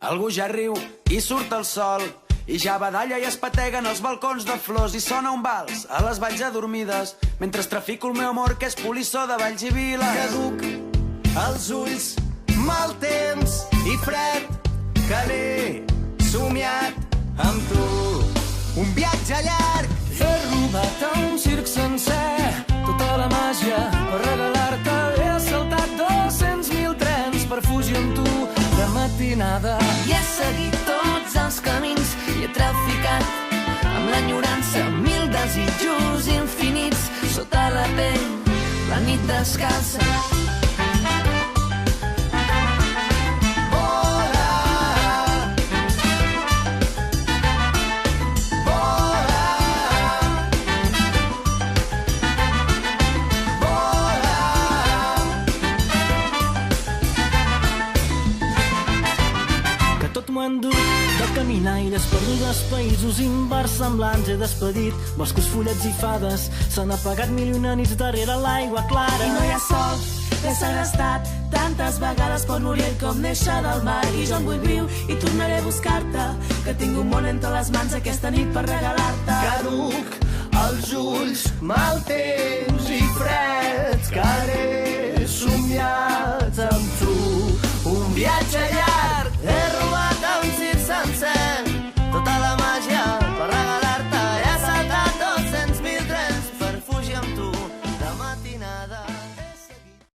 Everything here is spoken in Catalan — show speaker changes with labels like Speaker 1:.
Speaker 1: Algú ja riu i surt el sol, i ja badalla i es pateguen els balcons de flors, i sona un vals a les valls adormides, mentre trafico el meu amor, que és polissó de valls i viles.
Speaker 2: Caduc els ulls, mal temps i fred, que l'he somiat amb tu. Un viatge llarg.
Speaker 3: He robat a un circ sencer tota la màgia per regalar-te. He saltat 200.000 trens per fugir amb tu de matinada.
Speaker 4: I he seguit tots els camins i he traficat amb l'enyorança 1000 desitjos infinits sota la pell, la nit descalça.
Speaker 3: M'ho he endut de caminar illes perdudes, països inversemblants he despedit, boscos, fullets i fades, s'han apagat mil i una nits darrere l'aigua clara.
Speaker 5: I no hi ha sol, l'he segrestat tantes vegades per l'Orient com néixer del mar, i jo en vull viu i tornaré a buscar-te, que tinc un món entre les mans aquesta nit per regalar-te.
Speaker 2: Caduc els ulls, mal temps i fred,